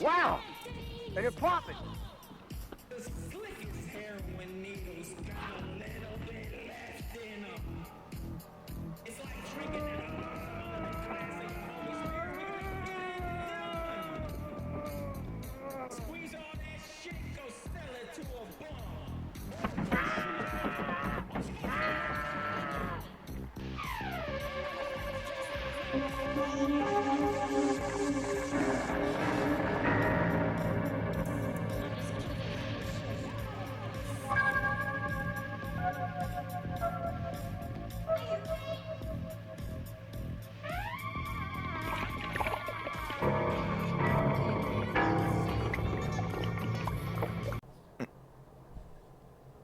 Wow! And you're popping.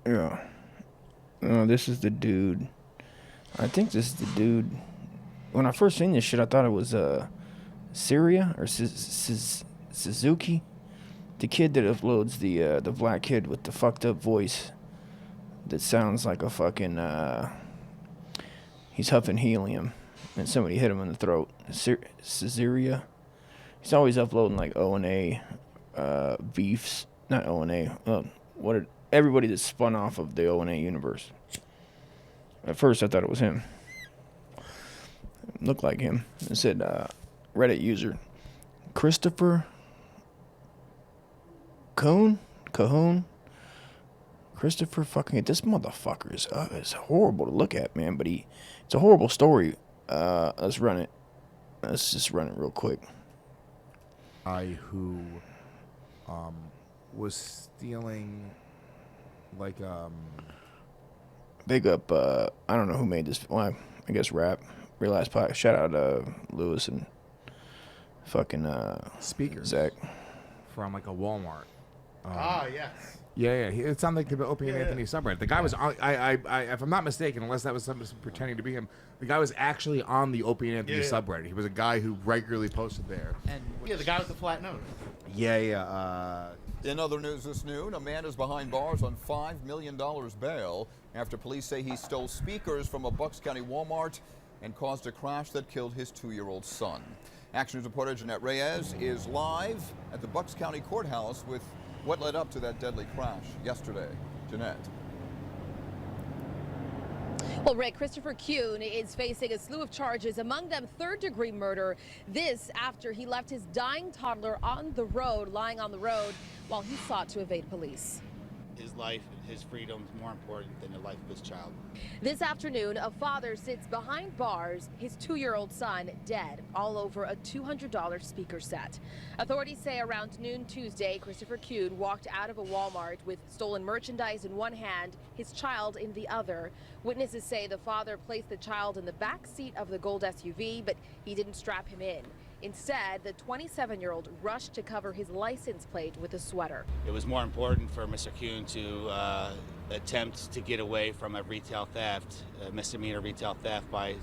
Yeah. No, this is the dude. I think this is the dude. When I first seen this shit, I thought it was Syria or Suzuki, the kid that uploads the black kid with the fucked up voice that sounds like a fucking he's huffing helium and somebody hit him in the throat. Syria. He's always uploading like O&A beefs, not O&A. Everybody that's spun off of the O&A universe. At first, I thought it was him. Looked like him. It said Reddit user Christopher Cahoon. Christopher fucking. This motherfucker is horrible to look at, man. But it's a horrible story. Let's run it. Let's just run it real quick. Who was stealing like big up I don't know who made this. Well, I guess rap. Real Ass Pie. Shout out Lewis and fucking speakers Zach from like a Walmart. Yes. Yeah. It sounded like the Opie and Anthony subreddit. The guy was on, I if I'm not mistaken, unless that was something pretending to be him, the guy was actually on the Opie and Anthony subreddit. He was a guy who regularly posted there. And the guy with the flat nose. In other news this noon, a man is behind bars on $5 million bail after police say he stole speakers from a Bucks County Walmart and caused a crash that killed his 2-year-old son. Action News reporter Jeanette Reyes is live at the Bucks County Courthouse with what led up to that deadly crash yesterday. Jeanette. Well, Rick, Christopher Kuhn is facing a slew of charges, among them third-degree murder. This after he left his dying toddler on the road, lying on the road, while he sought to evade police. His life, his freedom is more important than the life of his child. This afternoon, a father sits behind bars, his 2-year-old son dead, all over a $200 speaker set. Authorities say around noon Tuesday, Christopher Kuhn walked out of a Walmart with stolen merchandise in one hand, his child in the other. Witnesses say the father placed the child in the back seat of the gold SUV, but he didn't strap him in. Instead, the 27-year-old rushed to cover his license plate with a sweater. It was more important for Mr. Kuhn to attempt to get away from a retail theft, a misdemeanor retail theft, by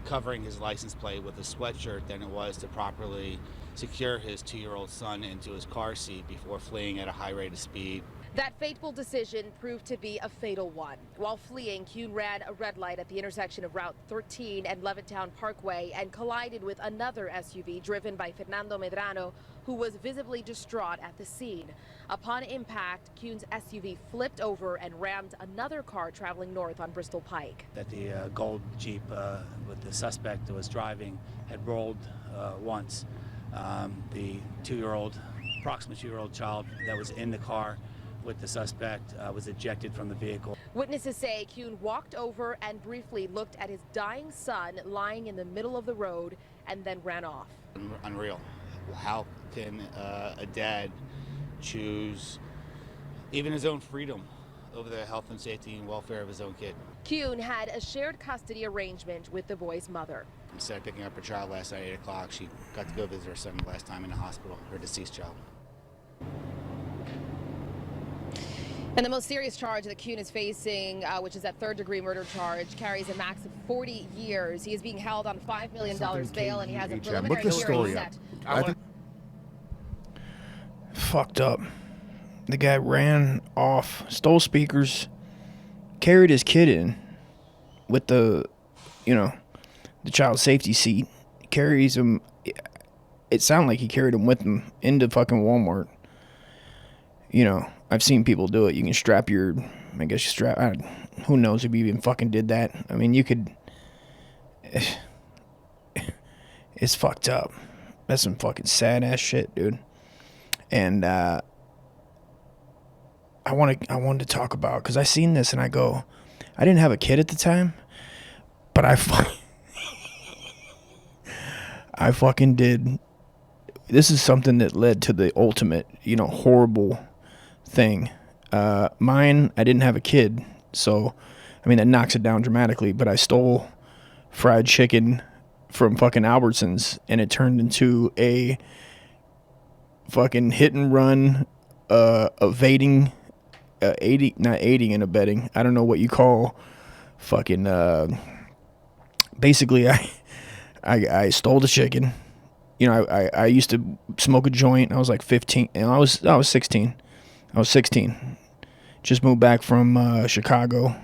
covering his license plate with a sweatshirt than it was to properly secure his 2-year-old son into his car seat before fleeing at a high rate of speed. That fateful decision proved to be a fatal one. While fleeing, Kuhn ran a red light at the intersection of Route 13 and Levittown Parkway and collided with another SUV driven by Fernando Medrano, who was visibly distraught at the scene. Upon impact, Kuhn's SUV flipped over and rammed another car traveling north on Bristol Pike. That the gold Jeep with the suspect that was driving had rolled once. The approximate 2-year-old child that was in the car with the suspect was ejected from the vehicle. Witnesses say Kuhn walked over and briefly looked at his dying son lying in the middle of the road and then ran off. Unreal. How can a dad choose even his own freedom over the health and safety and welfare of his own kid? Kuhn had a shared custody arrangement with the boy's mother. Instead of picking up her child last night at 8 o'clock, she got to go visit her son last time in the hospital, her deceased child. And the most serious charge that Kuhn is facing, which is that third-degree murder charge, carries a max of 40 years. He is being held on $5 million bail, and he has a preliminary hearing set. Fucked up. The guy ran off, stole speakers, carried his kid in with the child safety seat, carries him. it sounded like he carried them with him into fucking Walmart. You know, I've seen people do it. You can strap your, I guess you strap, who knows if you even fucking did that. I mean, you could, it's fucked up. That's some fucking sad ass shit, dude. And I wanted to talk about, because I seen this and I go, I didn't have a kid at the time, but I fucking did. This is something that led to the ultimate, you know, horrible thing. Mine, I didn't have a kid, so I mean that knocks it down dramatically, but I stole fried chicken from fucking Albertsons, and it turned into a fucking hit and run, evading, not aiding and abetting. I don't know what you call fucking, basically I stole the chicken. You know, I used to smoke a joint. I was like 15, and I was 16. I was 16. Just moved back from Chicago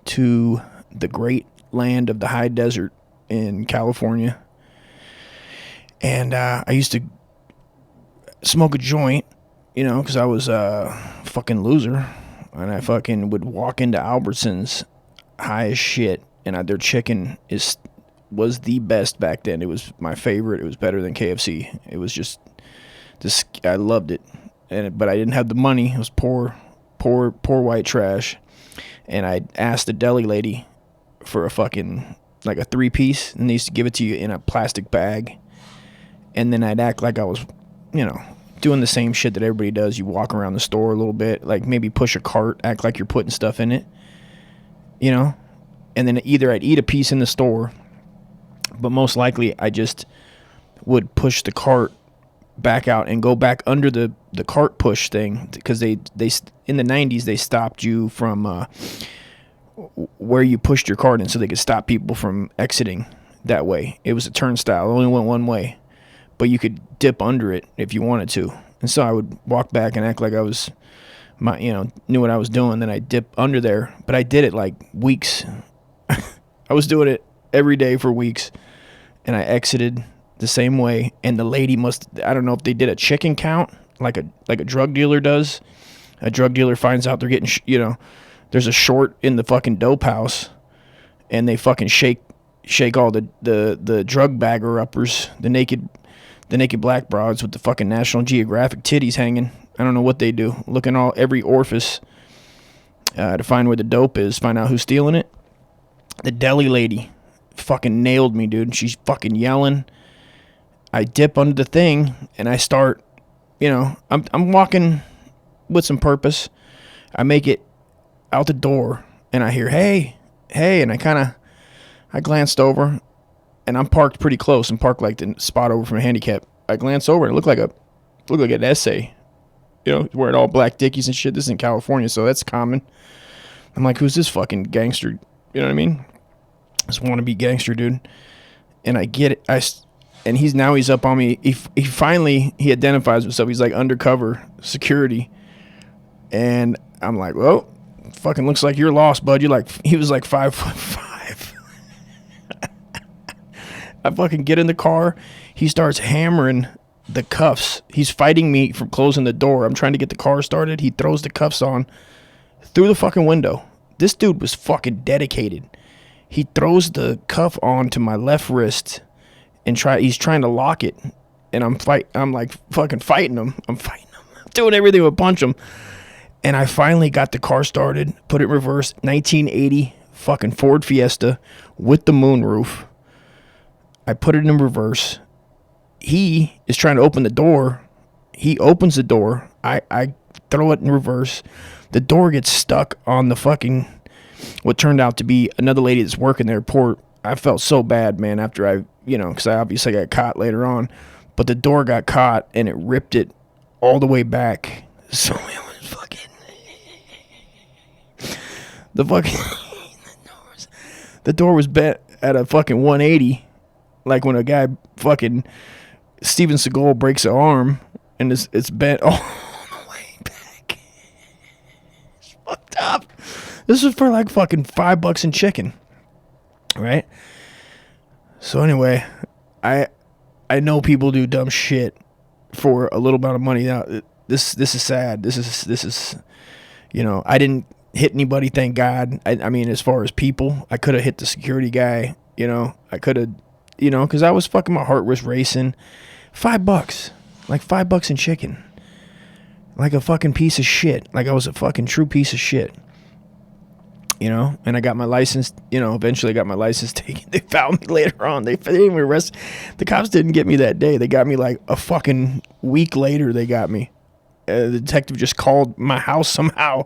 to the great land of the high desert in California. And I used to smoke a joint, you know, because I was a fucking loser. And I fucking would walk into Albertsons high as shit. And their chicken was the best back then. It was my favorite. It was better than KFC. It was just I loved it. But I didn't have the money. It was poor white trash. And I asked the deli lady for a fucking, like a 3-piece, and they used to give it to you in a plastic bag. And then I'd act like I was, you know, doing the same shit that everybody does. You walk around the store a little bit, like maybe push a cart, act like you're putting stuff in it, you know? And then either I'd eat a piece in the store, but most likely I just would push the cart back out and go back under the cart push thing, because they in the 90s they stopped you from where you pushed your cart in, so they could stop people from exiting that way. It was a turnstile. It only went one way, but you could dip under it if you wanted to. And so I would walk back and act like I was knew what I was doing. Then I dip under there, but I did it like weeks. I was doing it every day for weeks, and I exited the same way. And the lady I don't know if they did a chicken count like a drug dealer does. A drug dealer finds out they're getting there's a short in the fucking dope house, and they fucking shake all the drug bagger uppers, the naked black broads with the fucking National Geographic titties hanging. I don't know what they do, look in every orifice to find where the dope is, find out who's stealing it. The deli lady fucking nailed me, dude. She's fucking yelling. I dip under the thing, and I start, I'm walking with some purpose. I make it out the door, and I hear, hey, and I glanced over, and I'm parked pretty close. I'm parked like the spot over from a handicap. I glanced over, and it looked like an essay, wearing all black dickies and shit. This is in California, so that's common. I'm like, who's this fucking gangster? You know what I mean? This wannabe gangster dude. And I get it. And he's up on me. He finally identifies himself. He's like undercover security. And I'm like, well, fucking looks like you're lost, bud. He was like 5'5". I fucking get in the car. He starts hammering the cuffs. He's fighting me from closing the door. I'm trying to get the car started. He throws the cuffs on through the fucking window. This dude was fucking dedicated. He throws the cuff on to my left wrist and he's trying to lock it. And I'm like fucking fighting him. I'm doing everything but punch him. And I finally got the car started, put it in reverse, 1980 fucking Ford Fiesta with the moonroof. I put it in reverse. He is trying to open the door. He opens the door. I throw it in reverse. The door gets stuck on the fucking, what turned out to be another lady that's working there. I felt so bad, man, after because I obviously got caught later on. But the door got caught, and it ripped it all the way back. So it was fucking... The door was bent at a fucking 180. Like when a guy fucking... Steven Seagal breaks an arm, and it's bent all the way back. It's fucked up. This was for like fucking $5 in chicken. Right? So anyway, I I know people do dumb shit for a little amount of money. Now, this is sad. This is, you know, I didn't hit anybody, thank God. I mean, as far as people, I could have hit the security guy, you know. I could have, you know, because I was fucking, my heart was racing. $5, like $5 in chicken, like a fucking piece of shit. Like I was a fucking true piece of shit, you know. And I got my license, you know. Eventually, I got my license taken. They found me later on. They didn't even arrest. The cops didn't get me that day. They got me like a fucking week later. They got me. The detective just called my house somehow.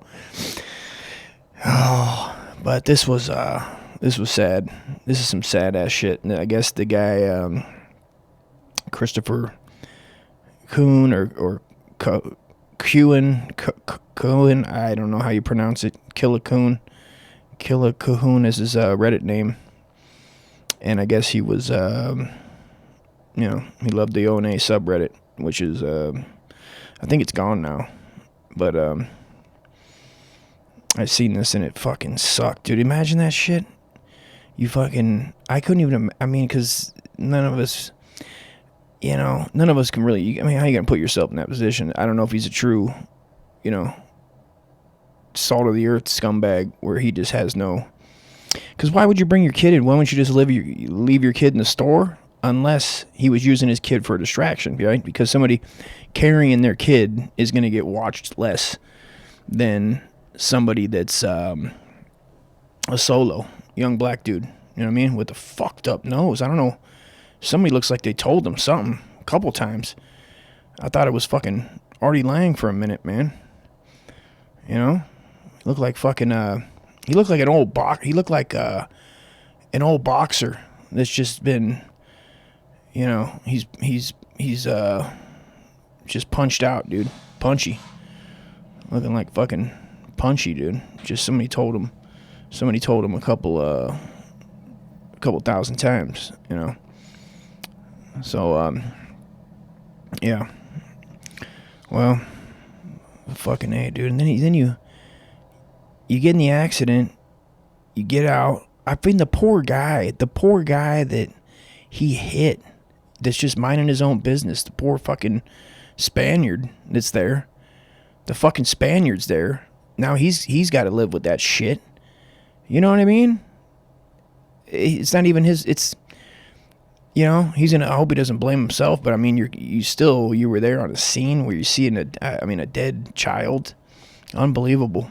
Oh, but this was sad. This is some sad ass shit. And I guess the guy, Christopher Kuhn or Cohen, I don't know how you pronounce it. Killa Cahoon is his Reddit name. And I guess he was, you know, he loved the O&A subreddit, which is, I think it's gone now. But I seen this and it fucking sucked, dude. Imagine that shit. You fucking, I couldn't even, I mean, because none of us, you know, none of us can really, I mean, how you going to put yourself in that position? I don't know if he's a true, you know, salt of the earth scumbag where he just has no, because why would you bring your kid in? Why wouldn't you just leave your kid in the store? Unless he was using his kid for a distraction, right? Because somebody carrying their kid is going to get watched less than somebody that's a solo young black dude, you know what I mean, with a fucked up nose. I don't know, somebody looks like they told him something a couple times. I thought it was fucking Artie Lang for a minute, man. You know, he looked like fucking he looked like an old he looked like an old boxer that's just been, you know, he's just punched out, dude. Punchy, looking like fucking punchy, dude. Just somebody told him a couple thousand times, you know. So yeah. Well, fucking A, dude. And then you get in the accident, you get out. I mean, the poor guy that he hit, that's just minding his own business. The poor fucking Spaniard that's there. The fucking Spaniard's there. Now he's got to live with that shit. You know what I mean? It's not even his. It's, you know, I hope he doesn't blame himself. But I mean, you were there on a scene where you're seeing a dead child. Unbelievable,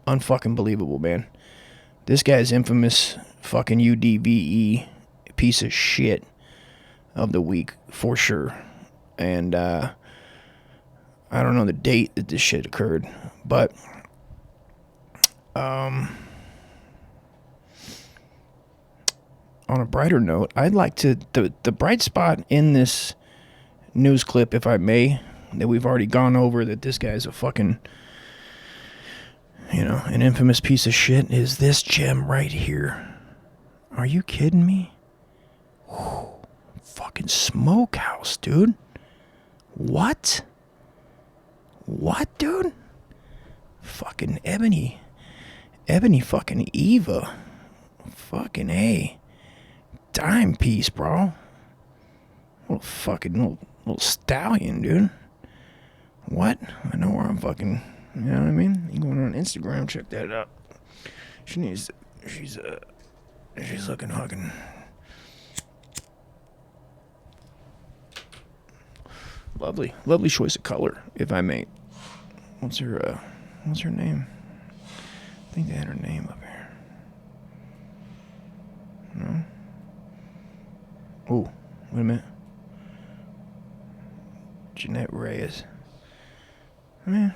unfucking believable, man. This guy's infamous fucking UDVE piece of shit of the week for sure. And I don't know the date that this shit occurred, but on a brighter note, I'd like to the bright spot in this news clip, if I may, that we've already gone over, that this guy's a fucking, you know, an infamous piece of shit, is this gem right here. Are you kidding me? Whew. Fucking smokehouse, dude. What, dude? Fucking ebony fucking Eva. Fucking A. Dime piece, bro. Little stallion, dude. What? I know where I'm fucking, you know what I mean? You going on Instagram, check that out. She's looking fucking lovely choice of color, if I may. What's her name? I think they had her name up here. No? Oh, wait a minute. Jeanette Reyes. I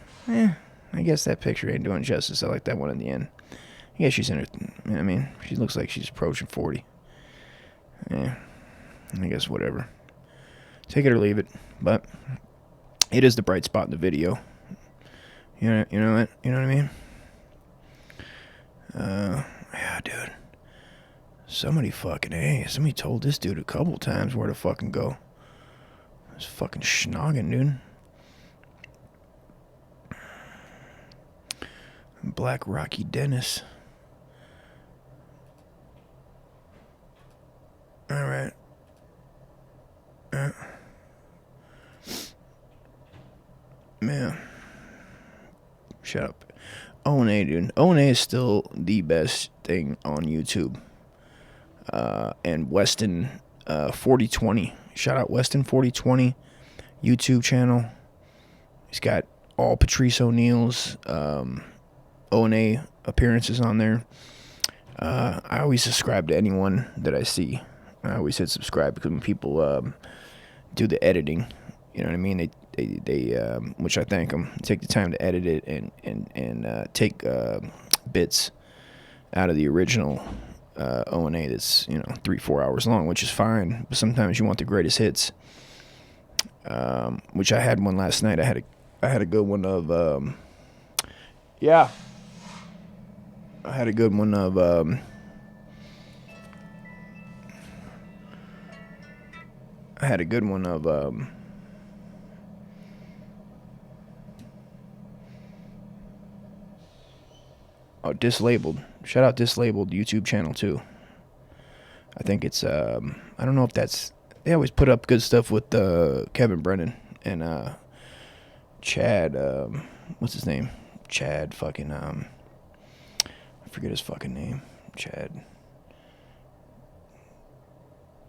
guess that picture ain't doing justice. I like that one in the end. I guess she's in her, you know what I mean? She looks like she's approaching 40. Yeah, I guess whatever. Take it or leave it. But it is the bright spot in the video. You know what I mean? Yeah, dude. Somebody told this dude a couple times where to fucking go. This fucking schnoggin', dude. Black Rocky Dennis. All right. man. Shut up. O&A, dude. O&A is still the best thing on YouTube. And Weston 4020. Shout out Weston 4020 YouTube channel. He's got all Patrice O'Neal's O&A appearances on there. I always subscribe to anyone that I see. I always hit subscribe because when people do the editing, you know what I mean? They which I thank them, take the time to edit it and take bits out of the original O&A that's 3-4 hours long, which is fine. But sometimes you want the greatest hits. Which I had one last night. I had a good one of I had a good one of Dislabeled. Shout out Dislabeled YouTube channel too. I think it's I don't know if that's, they always put up good stuff with Kevin Brennan and Chad what's his name? Chad fucking I forget his fucking name. Chad.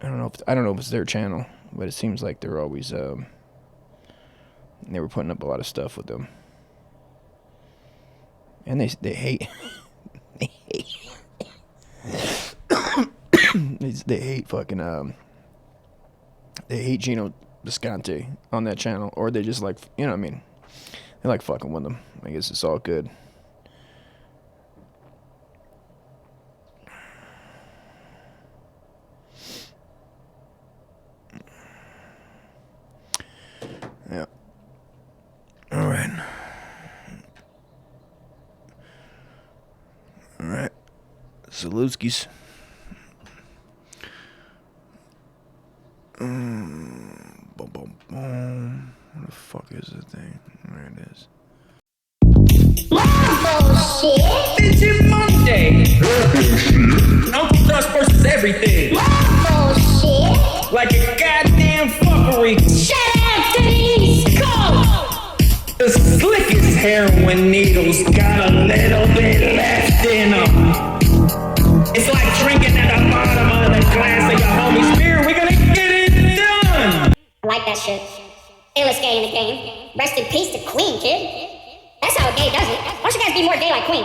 I don't know if it's their channel, but it seems like they're always they were putting up a lot of stuff with them. And they hate they hate fucking they hate Gino Bisconte on that channel, or they just like, you know what I mean, they like fucking with them. I guess it's all good. Yeah. All right. All right. Salutskis. Boom, boom, boom. What the fuck is this thing? There it is. Bullshit. It's your Monday. Uncle Dust versus everything. Bullshit. Like a goddamn fuckery. Shut up, Denise. Go. The slickest heroin needles got a little bit left in them. It's like drinking at the bottom of the glass of your homie's beer. We're gonna get it done. I like that shit. Illest gay in the game. Rest in peace to Queen, kid. That's how a gay does it. Why don't you guys be more gay like Queen?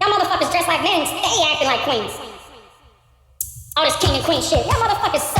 Y'all motherfuckers dress like men, stay acting like queens. All this king and queen shit. Y'all motherfuckers suck.